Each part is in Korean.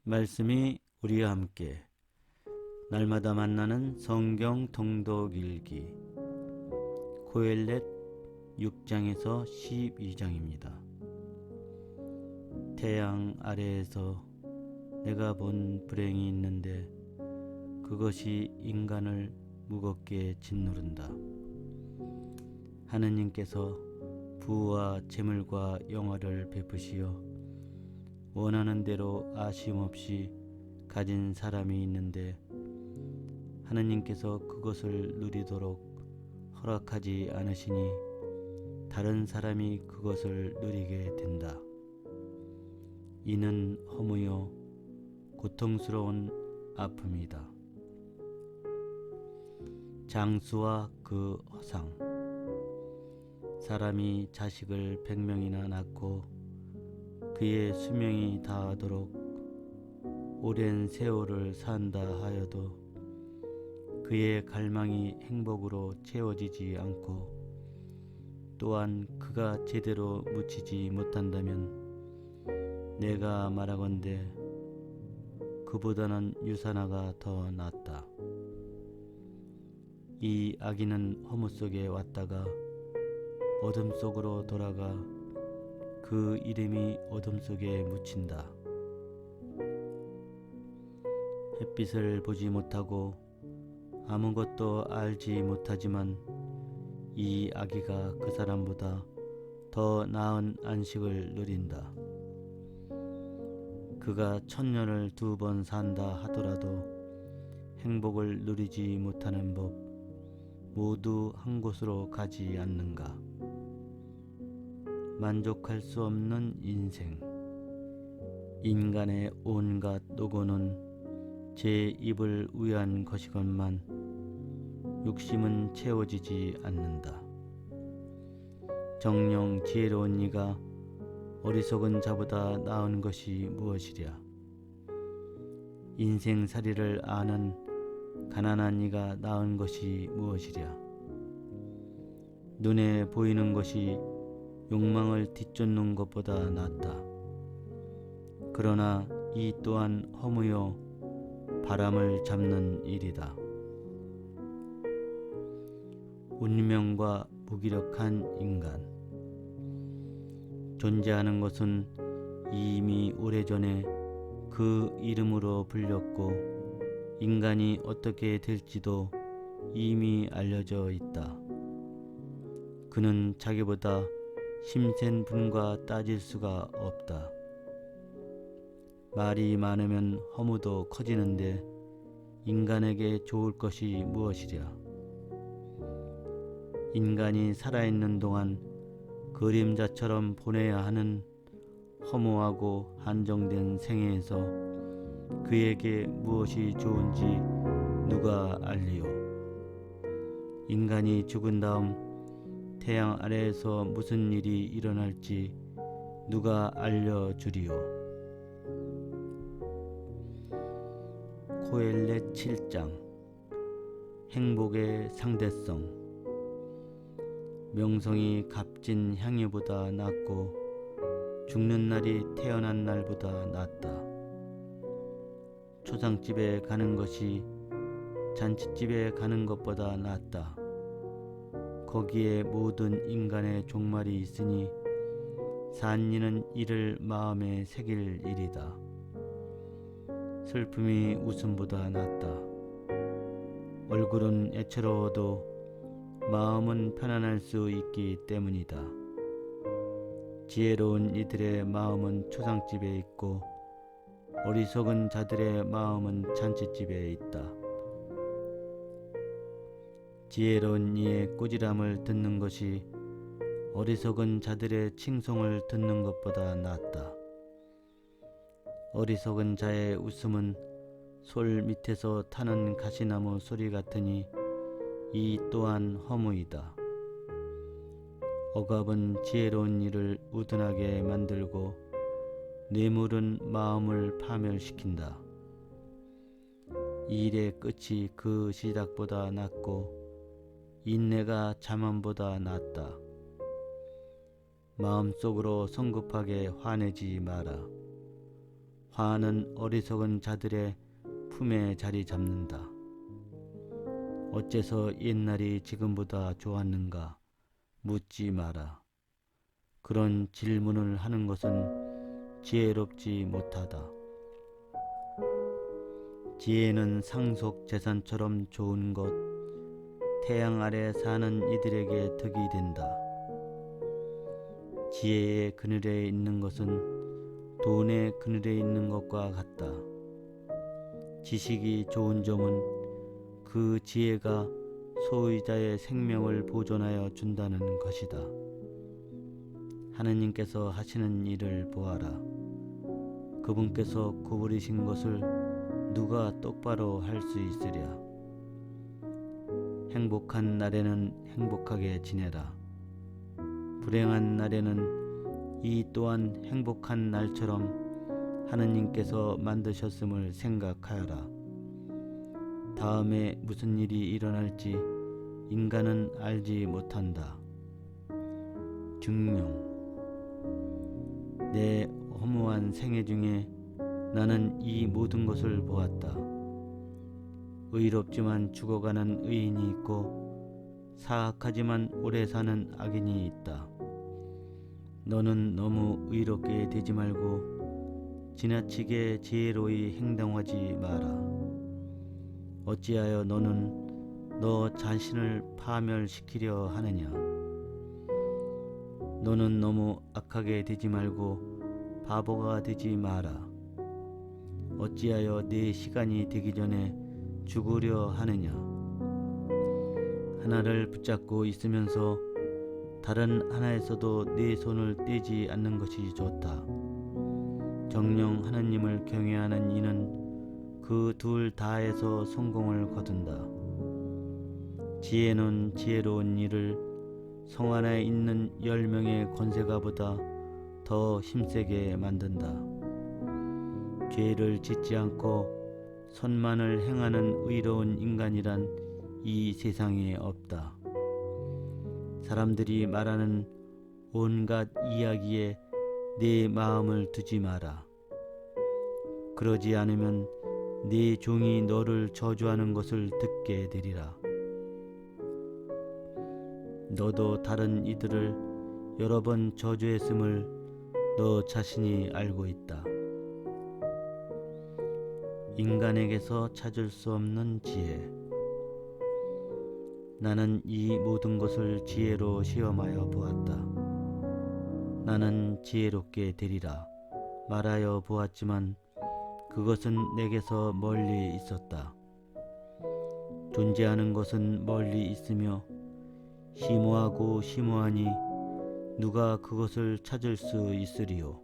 말씀이 우리와 함께 날마다 만나는 성경 통독 일기 고헬렛 6장에서 12장입니다. 태양 아래에서 내가 본 불행이 있는데 그것이 인간을 무겁게 짓누른다. 하느님께서 부와 재물과 영화를 베푸시어 원하는 대로 아쉬움 없이 가진 사람이 있는데 하느님께서 그것을 누리도록 허락하지 않으시니 다른 사람이 그것을 누리게 된다. 이는 허무요 고통스러운 아픔이다. 장수와 그 허상. 사람이 자식을 100명이나 낳고 그의 수명이 다하도록 오랜 세월을 산다 하여도 그의 갈망이 행복으로 채워지지 않고 또한 그가 제대로 묻히지 못한다면 내가 말하건대 그보다는 유산화가 더 낫다. 이 아기는 허무 속에 왔다가 어둠 속으로 돌아가 그 이름이 어둠 속에 묻힌다. 햇빛을 보지 못하고 아무것도 알지 못하지만 이 아기가 그 사람보다 더 나은 안식을 누린다. 그가 1000년을 2번 산다 하더라도 행복을 누리지 못하는 법 모두 한 곳으로 가지 않는가. 만족할 수 없는 인생. 인간의 온갖 노고는 제 입을 위한 것이건만 욕심은 채워지지 않는다. 정녕 지혜로운 이가 어리석은 자보다 나은 것이 무엇이랴. 인생살이를 아는 가난한 이가 나은 것이 무엇이랴. 눈에 보이는 것이 욕망을 뒤쫓는 것보다 낫다. 그러나 이 또한 허무요 바람을 잡는 일이다. 운명과 무기력한 인간. 존재하는 것은 이미 오래전에 그 이름으로 불렸고 인간이 어떻게 될지도 이미 알려져 있다. 그는 자기보다 힘센 분과 따질 수가 없다. 말이 많으면 허무도 커지는데 인간에게 좋을 것이 무엇이랴. 인간이 살아있는 동안 그림자처럼 보내야 하는 허무하고 한정된 생애에서 그에게 무엇이 좋은지 누가 알리요. 인간이 죽은 다음 태양 아래에서 무슨 일이 일어날지 누가 알려주리요. 고헬렛 7장. 행복의 상대성. 명성이 값진 향유보다 낫고 죽는 날이 태어난 날보다 낫다. 초상집에 가는 것이 잔치집에 가는 것보다 낫다. 거기에 모든 인간의 종말이 있으니 산 이는 이를 마음에 새길 일이다. 슬픔이 웃음보다 낫다. 얼굴은 애처로워도 마음은 편안할 수 있기 때문이다. 지혜로운 이들의 마음은 초상집에 있고 어리석은 자들의 마음은 잔치집에 있다. 지혜로운 이의 꾸지람을 듣는 것이 어리석은 자들의 칭송을 듣는 것보다 낫다. 어리석은 자의 웃음은 솔 밑에서 타는 가시나무 소리 같으니 이 또한 허무이다. 억압은 지혜로운 이를 우둔하게 만들고 뇌물은 마음을 파멸시킨다. 일의 끝이 그 시작보다 낫고 인내가 자만보다 낫다. 마음속으로 성급하게 화내지 마라. 화는 어리석은 자들의 품에 자리 잡는다. 어째서 옛날이 지금보다 좋았는가 묻지 마라. 그런 질문을 하는 것은 지혜롭지 못하다. 지혜는 상속 재산처럼 좋은 것, 태양 아래 사는 이들에게 덕이 된다. 지혜의 그늘에 있는 것은 돈의 그늘에 있는 것과 같다. 지식이 좋은 점은 그 지혜가 소유자의 생명을 보존하여 준다는 것이다. 하느님께서 하시는 일을 보아라. 그분께서 구부리신 것을 누가 똑바로 할 수 있으랴. 행복한 날에는 행복하게 지내라. 불행한 날에는 이 또한 행복한 날처럼 하느님께서 만드셨음을 생각하여라. 다음에 무슨 일이 일어날지 인간은 알지 못한다. 증명. 내 허무한 생애 중에 나는 이 모든 것을 보았다. 의롭지만 죽어가는 의인이 있고 사악하지만 오래 사는 악인이 있다. 너는 너무 의롭게 되지 말고 지나치게 지혜로이 행동하지 마라. 어찌하여 너는 너 자신을 파멸시키려 하느냐. 너는 너무 악하게 되지 말고 바보가 되지 마라. 어찌하여 네 시간이 되기 전에 죽으려 하느냐. 하나를 붙잡고 있으면서 다른 하나에서도 네 손을 떼지 않는 것이 좋다. 정녕 하느님을 경외하는 이는 그 둘 다에서 성공을 거둔다. 지혜는 지혜로운 이를 성 안에 있는 10명의 권세가보다 더 힘세게 만든다. 죄를 짓지 않고 선만을 행하는 의로운 인간이란 이 세상에 없다. 사람들이 말하는 온갖 이야기에 네 마음을 두지 마라. 그러지 않으면 네 종이 너를 저주하는 것을 듣게 되리라. 너도 다른 이들을 여러 번 저주했음을 너 자신이 알고 있다. 인간에게서 찾을 수 없는 지혜. 나는 이 모든 것을 지혜로 시험하여 보았다. 나는 지혜롭게 되리라 말하여 보았지만 그것은 내게서 멀리 있었다. 존재하는 것은 멀리 있으며 심오하고 심오하니 누가 그것을 찾을 수 있으리요.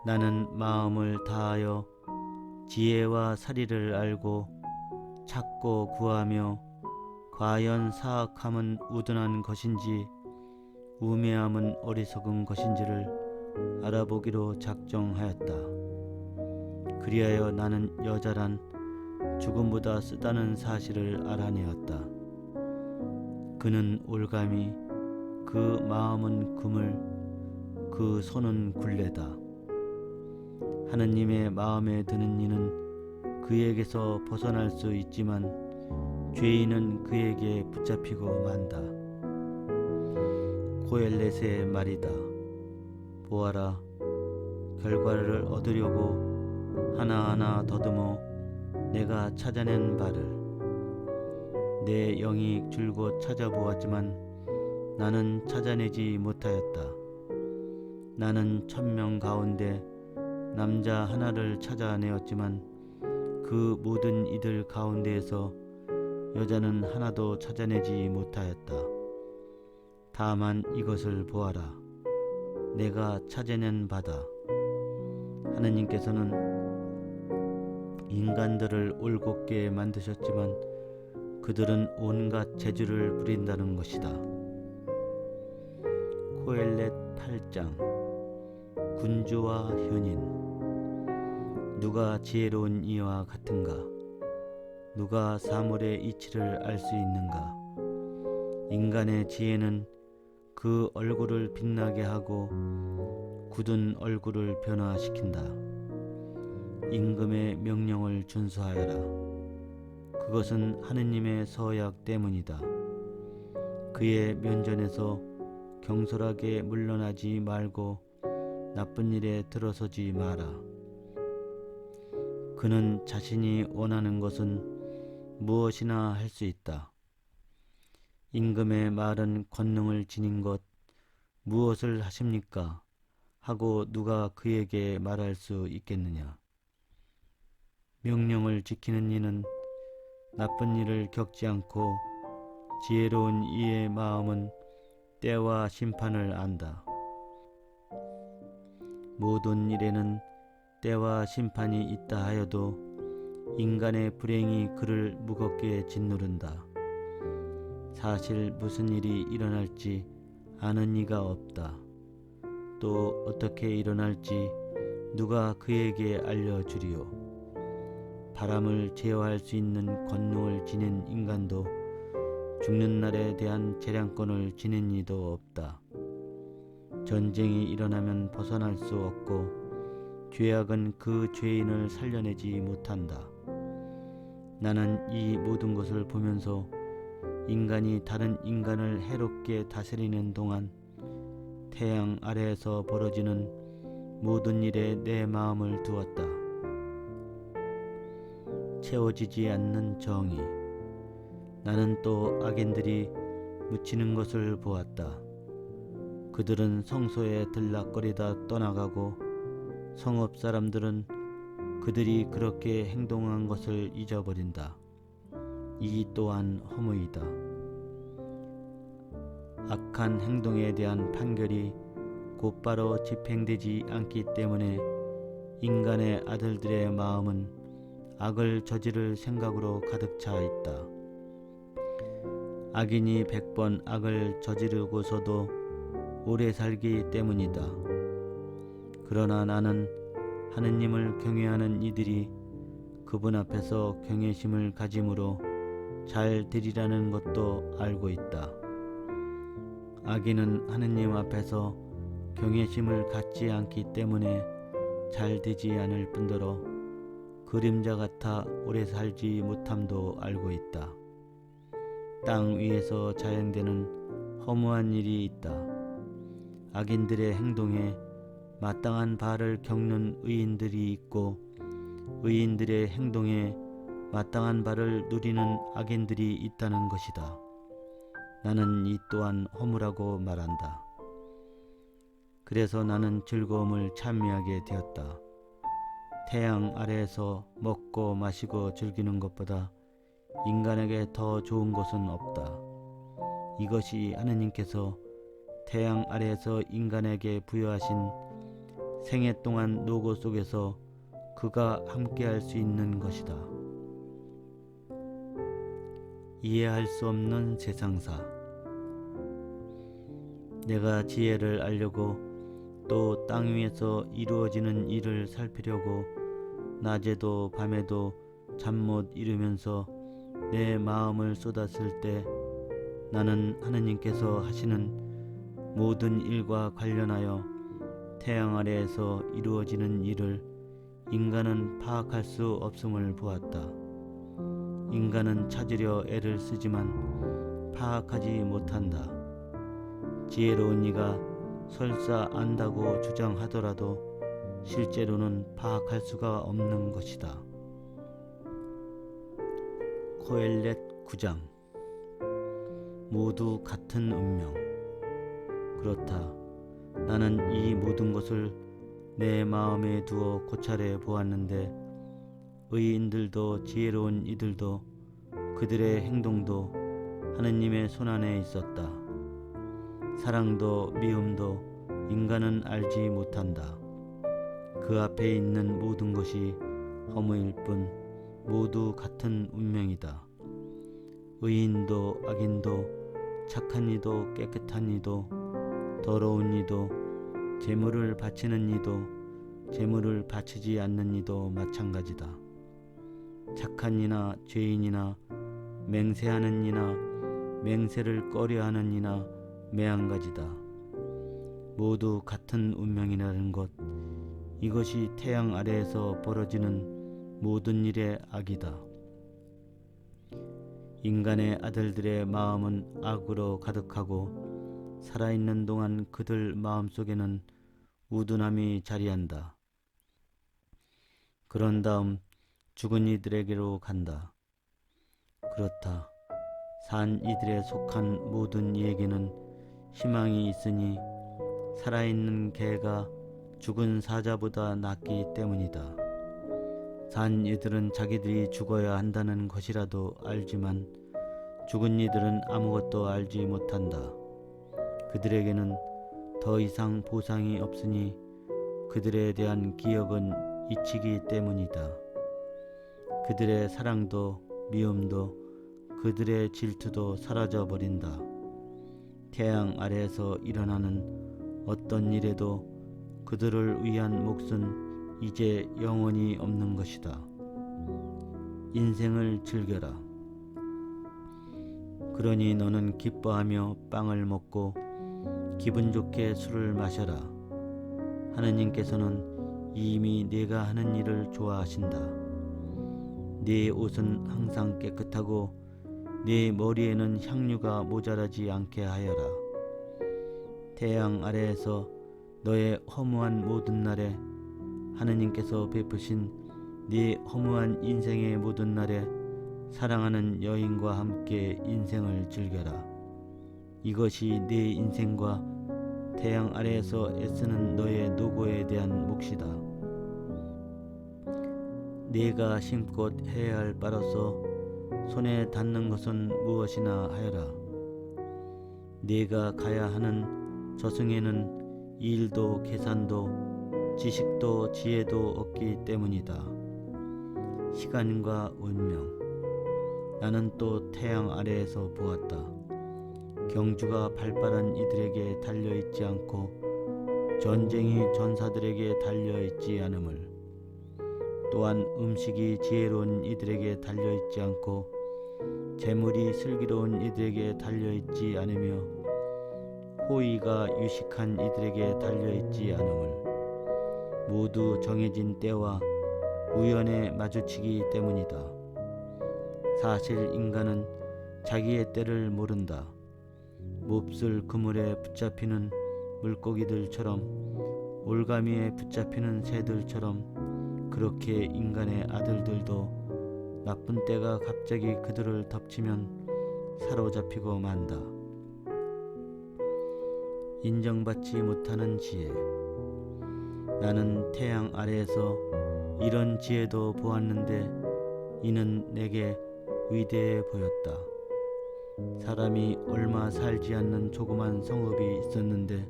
나는 마음을 다하여 지혜와 사리를 알고 찾고 구하며 과연 사악함은 우둔한 것인지 우매함은 어리석은 것인지를 알아보기로 작정하였다. 그리하여 나는 여자란 죽음보다 쓰다는 사실을 알아내었다. 그는 올가미, 그 마음은 그물, 그 손은 굴레다. 하느님의 마음에 드는 이는 그에게서 벗어날 수 있지만 죄인은 그에게 붙잡히고 만다. 코엘렛의 말이다. 보아라, 결과를 얻으려고 하나하나 더듬어 내가 찾아낸 바를 내 영이 줄곧 찾아보았지만 나는 찾아내지 못하였다. 나는 1000명 가운데 남자 하나를 찾아내었지만 그 모든 이들 가운데에서 여자는 하나도 찾아내지 못하였다. 다만 이것을 보아라. 내가 찾아낸 바다. 하느님께서는 인간들을 올곧게 만드셨지만 그들은 온갖 재주를 부린다는 것이다. 코엘렛 8장. 군주와 현인. 누가 지혜로운 이와 같은가? 누가 사물의 이치를 알 수 있는가? 인간의 지혜는 그 얼굴을 빛나게 하고 굳은 얼굴을 변화시킨다. 임금의 명령을 준수하여라. 그것은 하느님의 서약 때문이다. 그의 면전에서 경솔하게 물러나지 말고 나쁜 일에 들어서지 마라. 그는 자신이 원하는 것은 무엇이나 할 수 있다. 임금의 말은 권능을 지닌 것, 무엇을 하십니까? 하고 누가 그에게 말할 수 있겠느냐? 명령을 지키는 이는 나쁜 일을 겪지 않고 지혜로운 이의 마음은 때와 심판을 안다. 모든 일에는 때와 심판이 있다 하여도 인간의 불행이 그를 무겁게 짓누른다. 사실 무슨 일이 일어날지 아는 이가 없다. 또 어떻게 일어날지 누가 그에게 알려주리요. 바람을 제어할 수 있는 권능을 지닌 인간도 죽는 날에 대한 재량권을 지닌 이도 없다. 전쟁이 일어나면 벗어날 수 없고 죄악은 그 죄인을 살려내지 못한다. 나는 이 모든 것을 보면서 인간이 다른 인간을 해롭게 다스리는 동안 태양 아래에서 벌어지는 모든 일에 내 마음을 두었다. 채워지지 않는 정의. 나는 또 악인들이 묻히는 것을 보았다. 그들은 성소에 들락거리다 떠나가고 성읍 사람들은 그들이 그렇게 행동한 것을 잊어버린다. 이 또한 허무이다. 악한 행동에 대한 판결이 곧바로 집행되지 않기 때문에 인간의 아들들의 마음은 악을 저지를 생각으로 가득 차 있다. 악인이 100번 악을 저지르고서도 오래 살기 때문이다. 그러나 나는 하느님을 경외하는 이들이 그분 앞에서 경외심을 가짐으로 잘 되리라는 것도 알고 있다. 악인은 하느님 앞에서 경외심을 갖지 않기 때문에 잘 되지 않을 뿐더러 그림자 같아 오래 살지 못함도 알고 있다. 땅 위에서 자행되는 허무한 일이 있다. 악인들의 행동에 마땅한 벌을 겪는 의인들이 있고 의인들의 행동에 마땅한 벌을 누리는 악인들이 있다는 것이다. 나는 이 또한 허무라고 말한다. 그래서 나는 즐거움을 찬미하게 되었다. 태양 아래에서 먹고 마시고 즐기는 것보다 인간에게 더 좋은 것은 없다. 이것이 하느님께서 태양 아래에서 인간에게 부여하신 생애 동안 노고 속에서 그가 함께할 수 있는 것이다. 이해할 수 없는 세상사. 내가 지혜를 알려고 또 땅 위에서 이루어지는 일을 살피려고 낮에도 밤에도 잠 못 이루면서 내 마음을 쏟았을 때 나는 하느님께서 하시는 모든 일과 관련하여 태양 아래에서 이루어지는 일을 인간은 파악할 수 없음을 보았다. 인간은 찾으려 애를 쓰지만 파악하지 못한다. 지혜로운 이가 설사 안다고 주장하더라도 실제로는 파악할 수가 없는 것이다. 코엘렛 9장. 모두 같은 운명. 그렇다. 나는 이 모든 것을 내 마음에 두어 고찰해 보았는데 의인들도 지혜로운 이들도 그들의 행동도 하느님의 손안에 있었다. 사랑도 미움도 인간은 알지 못한다. 그 앞에 있는 모든 것이 허무일 뿐 모두 같은 운명이다. 의인도 악인도 착한 이도 깨끗한 이도 더러운 이도 재물을 바치는 이도 재물을 바치지 않는 이도 마찬가지다. 착한 이나 죄인이나 맹세하는 이나 맹세를 꺼려하는 이나 매한가지다. 모두 같은 운명이라는 것, 이것이 태양 아래에서 벌어지는 모든 일의 악이다. 인간의 아들들의 마음은 악으로 가득하고 살아있는 동안 그들 마음속에는 우둔함이 자리한다. 그런 다음 죽은 이들에게로 간다. 그렇다. 산 이들에 속한 모든 이에게는 희망이 있으니 살아있는 개가 죽은 사자보다 낫기 때문이다. 산 이들은 자기들이 죽어야 한다는 것이라도 알지만 죽은 이들은 아무것도 알지 못한다. 그들에게는 더 이상 보상이 없으니 그들에 대한 기억은 잊히기 때문이다. 그들의 사랑도 미움도 그들의 질투도 사라져 버린다. 태양 아래에서 일어나는 어떤 일에도 그들을 위한 몫은 이제 영원히 없는 것이다. 인생을 즐겨라. 그러니 너는 기뻐하며 빵을 먹고 기분 좋게 술을 마셔라. 하느님께서는 이미 네가 하는 일을 좋아하신다. 네 옷은 항상 깨끗하고 네 머리에는 향유가 모자라지 않게 하여라. 태양 아래에서 너의 허무한 모든 날에 하느님께서 베푸신 네 허무한 인생의 모든 날에 사랑하는 여인과 함께 인생을 즐겨라. 이것이 네 인생과 태양 아래에서 애쓰는 너의 노고에 대한 몫이다. 네가 심껏 해야 할 바로서 손에 닿는 것은 무엇이나 하여라. 네가 가야 하는 저승에는 일도 계산도 지식도 지혜도 없기 때문이다. 시간과 운명. 나는 또 태양 아래에서 보았다. 경주가 발빠른 이들에게 달려있지 않고 전쟁이 전사들에게 달려있지 않음을, 또한 음식이 지혜로운 이들에게 달려있지 않고 재물이 슬기로운 이들에게 달려있지 않으며 호의가 유식한 이들에게 달려있지 않음을, 모두 정해진 때와 우연에 마주치기 때문이다. 사실 인간은 자기의 때를 모른다. 몹쓸 그물에 붙잡히는 물고기들처럼, 올가미에 붙잡히는 새들처럼 그렇게 인간의 아들들도 나쁜 때가 갑자기 그들을 덮치면 사로잡히고 만다. 인정받지 못하는 지혜. 나는 태양 아래에서 이런 지혜도 보았는데 이는 내게 위대해 보였다. 사람이 얼마 살지 않는 조그만 성읍이 있었는데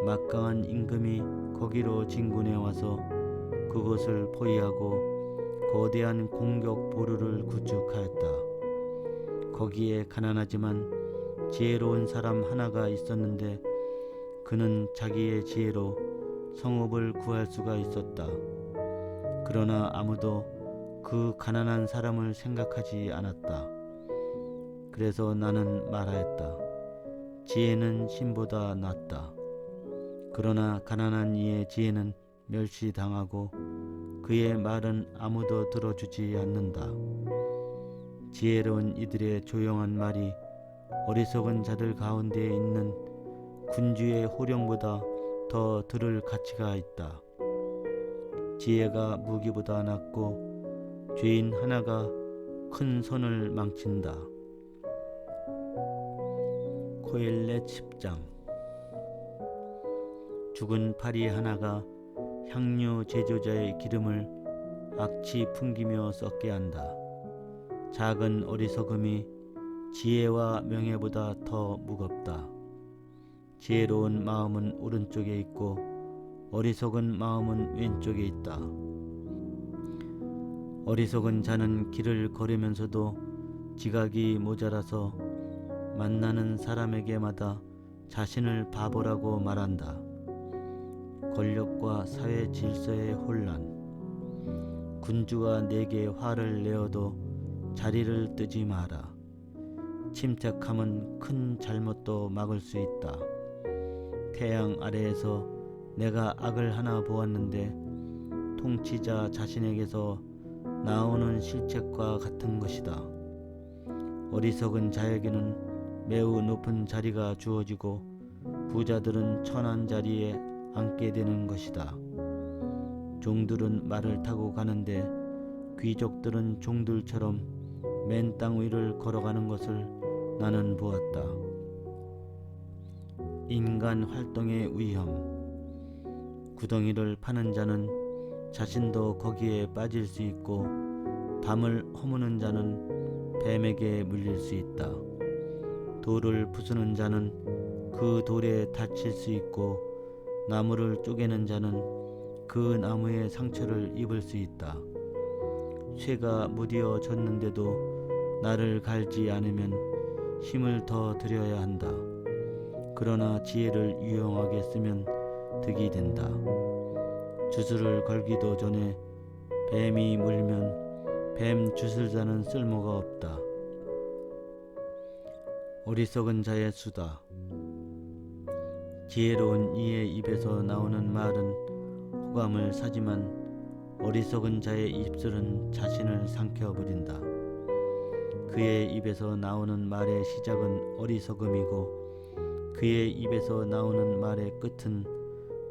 막강한 임금이 거기로 진군해 와서 그것을 포위하고 거대한 공격 보루를 구축하였다. 거기에 가난하지만 지혜로운 사람 하나가 있었는데 그는 자기의 지혜로 성읍을 구할 수가 있었다. 그러나 아무도 그 가난한 사람을 생각하지 않았다. 그래서 나는 말하였다. 지혜는 신보다 낫다. 그러나 가난한 이의 지혜는 멸시당하고 그의 말은 아무도 들어주지 않는다. 지혜로운 이들의 조용한 말이 어리석은 자들 가운데 있는 군주의 호령보다 더 들을 가치가 있다. 지혜가 무기보다 낫고 죄인 하나가 큰 선을 망친다. 코엘렛 10장. 죽은 파리 하나가 향유 제조자의 기름을 악취 풍기며 썩게 한다. 작은 어리석음이 지혜와 명예보다 더 무겁다. 지혜로운 마음은 오른쪽에 있고 어리석은 마음은 왼쪽에 있다. 어리석은 자는 길을 걸으면서도 지각이 모자라서 만나는 사람에게마다 자신을 바보라고 말한다. 권력과 사회 질서의 혼란. 군주가 내게 화를 내어도 자리를 뜨지 마라. 침착함은 큰 잘못도 막을 수 있다. 태양 아래에서 내가 악을 하나 보았는데 통치자 자신에게서 나오는 실책과 같은 것이다. 어리석은 자에게는 매우 높은 자리가 주어지고 부자들은 천한 자리에 앉게 되는 것이다. 종들은 말을 타고 가는데 귀족들은 종들처럼 맨 땅 위를 걸어가는 것을 나는 보았다. 인간 활동의 위험. 구덩이를 파는 자는 자신도 거기에 빠질 수 있고 담을 허무는 자는 뱀에게 물릴 수 있다. 돌을 부수는 자는 그 돌에 다칠 수 있고 나무를 쪼개는 자는 그 나무에 상처를 입을 수 있다. 쇠가 무뎌졌는데도 나를 갈지 않으면 힘을 더 들여야 한다. 그러나 지혜를 유용하게 쓰면 득이 된다. 주술을 걸기도 전에 뱀이 물면 뱀 주술자는 쓸모가 없다. 어리석은 자의 수다. 지혜로운 이의 입에서 나오는 말은 호감을 사지만 어리석은 자의 입술은 자신을 삼켜버린다. 그의 입에서 나오는 말의 시작은 어리석음이고 그의 입에서 나오는 말의 끝은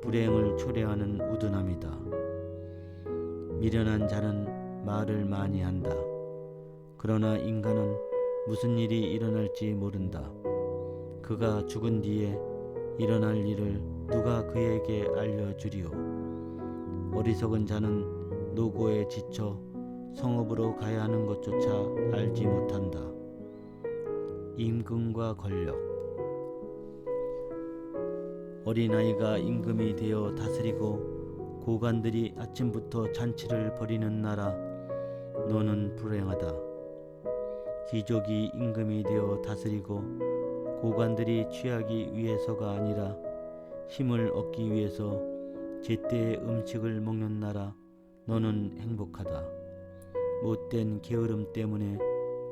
불행을 초래하는 우둔함이다. 미련한 자는 말을 많이 한다. 그러나 인간은 무슨 일이 일어날지 모른다. 그가 죽은 뒤에 일어날 일을 누가 그에게 알려주리오. 어리석은 자는 노고에 지쳐 성읍으로 가야 하는 것조차 알지 못한다. 임금과 권력. 어린아이가 임금이 되어 다스리고 고관들이 아침부터 잔치를 벌이는 나라, 너는 불행하다. 귀족이 임금이 되어 다스리고 고관들이 취하기 위해서가 아니라 힘을 얻기 위해서 제때의 음식을 먹는 나라, 너는 행복하다. 못된 게으름 때문에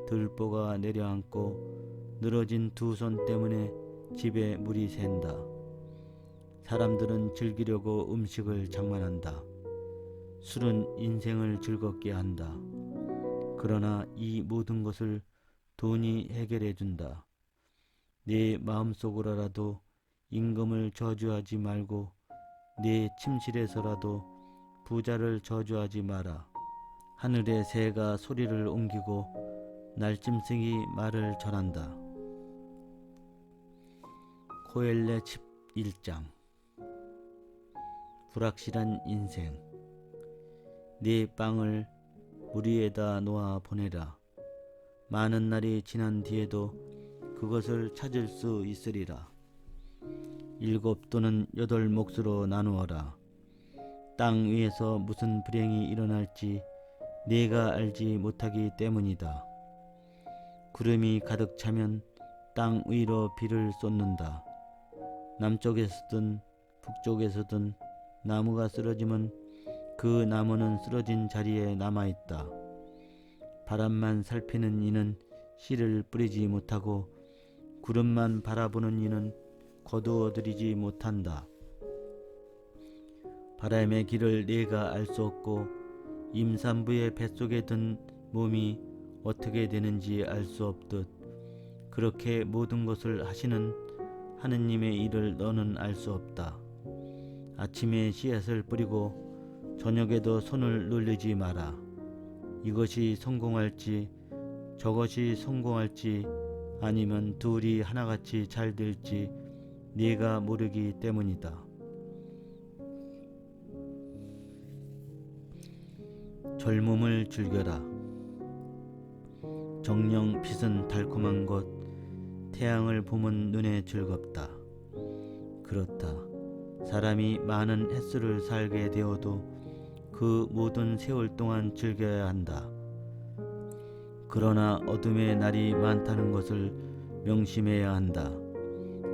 들보가 내려앉고 늘어진 두 손 때문에 집에 물이 샌다. 사람들은 즐기려고 음식을 장만한다. 술은 인생을 즐겁게 한다. 그러나 이 모든 것을 돈이 해결해 준다. 내 마음속으로라도 임금을 저주하지 말고 내 침실에서라도 부자를 저주하지 마라. 하늘의 새가 소리를 옮기고 날짐승이 말을 전한다. 고엘렛 11장. 불확실한 인생. 네 빵을 물 위에다 놓아 보내라. 많은 날이 지난 뒤에도 그것을 찾을 수 있으리라. 7 또는 8 몫으로 나누어라. 땅 위에서 무슨 불행이 일어날지 네가 알지 못하기 때문이다. 구름이 가득 차면 땅 위로 비를 쏟는다. 남쪽에서든 북쪽에서든 나무가 쓰러지면 그 나무는 쓰러진 자리에 남아있다. 바람만 살피는 이는 씨를 뿌리지 못하고 구름만 바라보는 이는 거두어들이지 못한다. 바람의 길을 네가 알 수 없고 임산부의 뱃속에 든 몸이 어떻게 되는지 알 수 없듯 그렇게 모든 것을 하시는 하느님의 일을 너는 알 수 없다. 아침에 씨앗을 뿌리고 저녁에도 손을 놀리지 마라. 이것이 성공할지 저것이 성공할지 아니면 둘이 하나같이 잘 될지 네가 모르기 때문이다. 젊음을 즐겨라. 정령 빛은 달콤한 것, 태양을 보면 눈에 즐겁다. 그렇다. 사람이 많은 햇수를 살게 되어도 그 모든 세월 동안 즐겨야 한다. 그러나 어둠의 날이 많다는 것을 명심해야 한다.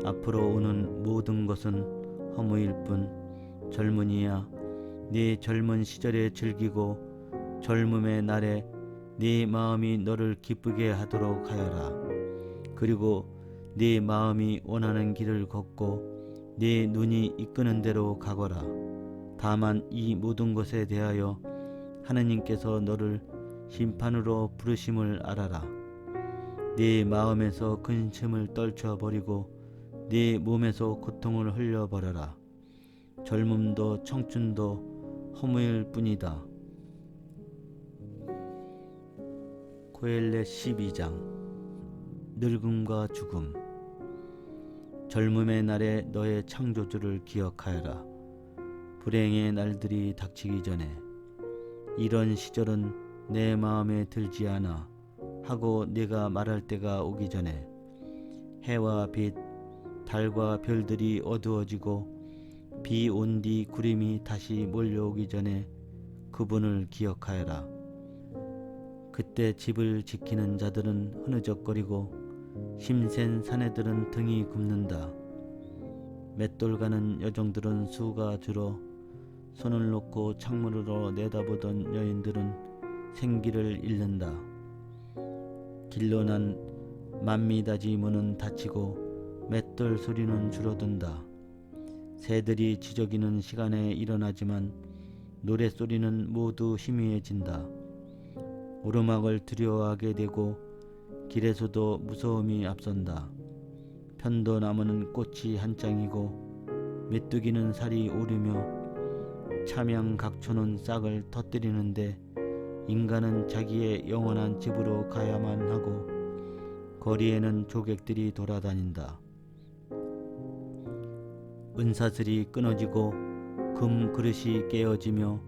앞으로 오는 모든 것은 허무일 뿐. 젊은이야, 네 젊은 시절에 즐기고 젊음의 날에 네 마음이 너를 기쁘게 하도록 하여라. 그리고 네 마음이 원하는 길을 걷고 네 눈이 이끄는 대로 가거라. 다만 이 모든 것에 대하여 하느님께서 너를 심판으로 부르심을 알아라. 네 마음에서 근심을 떨쳐버리고 네 몸에서 고통을 흘려버려라. 젊음도 청춘도 허무일 뿐이다. 고헬렛 12장. 늙음과 죽음. 젊음의 날에 너의 창조주를 기억하여라. 불행의 날들이 닥치기 전에 이런 시절은 내 마음에 들지 않아 하고 네가 말할 때가 오기 전에 해와 빛, 달과 별들이 어두워지고 비 온 뒤 구름이 다시 몰려오기 전에 그분을 기억하여라. 그때 집을 지키는 자들은 흐느적거리고 힘센 사내들은 등이 굽는다. 맷돌 가는 여종들은 수가 줄어 손을 놓고 창문으로 내다보던 여인들은 생기를 잃는다. 길로 난 만미다지 문은 닫히고 맷돌 소리는 줄어든다. 새들이 지저귀는 시간에 일어나지만 노랫소리는 모두 희미해진다. 오르막을 두려워하게 되고 길에서도 무서움이 앞선다. 편도 나무는 꽃이 한 짱이고 메뚜기는 살이 오르며 참양각초는 싹을 터뜨리는데 인간은 자기의 영원한 집으로 가야만 하고 거리에는 조객들이 돌아다닌다. 은사슬이 끊어지고 금 그릇이 깨어지며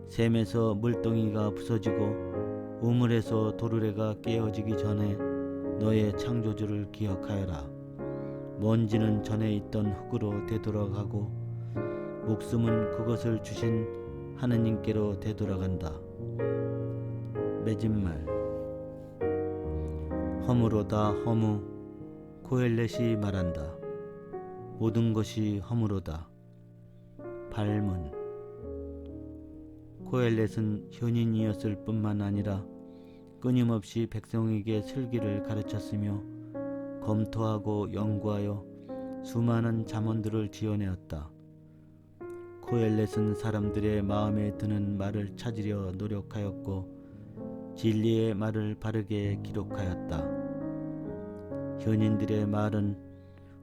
샘에서 물덩이가 부서지고 우물에서 도르래가 깨어지기 전에 너의 창조주를 기억하여라. 먼지는 전에 있던 흙으로 되돌아가고 목숨은 그것을 주신 하느님께로 되돌아간다. 맺은말. 허무로다 허무. 고헬렛이 말한다. 모든 것이 허무로다. 발문. 고헬렛은 현인이었을 뿐만 아니라 끊임없이 백성에게 슬기를 가르쳤으며 검토하고 연구하여 수많은 잠언들을 지어내었다. 고헬렛은 사람들의 마음에 드는 말을 찾으려 노력하였고 진리의 말을 바르게 기록하였다. 현인들의 말은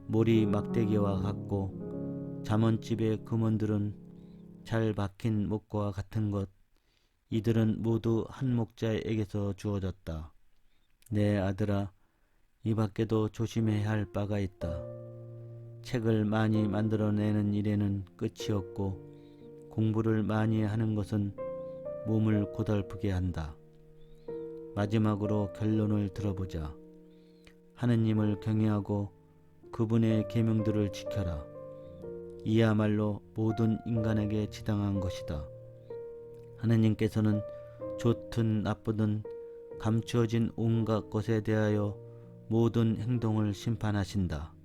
모리 막대기와 같고 잠언집의 금원들은 잘 박힌 목과 같은 것. 이들은 모두 한 목자에게서 주어졌다. 내 아들아, 이 밖에도 조심해야 할 바가 있다. 책을 많이 만들어내는 일에는 끝이 없고 공부를 많이 하는 것은 몸을 고달프게 한다. 마지막으로 결론을 들어보자. 하느님을 경외하고 그분의 계명들을 지켜라. 이야말로 모든 인간에게 지당한 것이다. 하느님께서는 좋든 나쁘든 감추어진 온갖 것에 대하여 모든 행동을 심판하신다.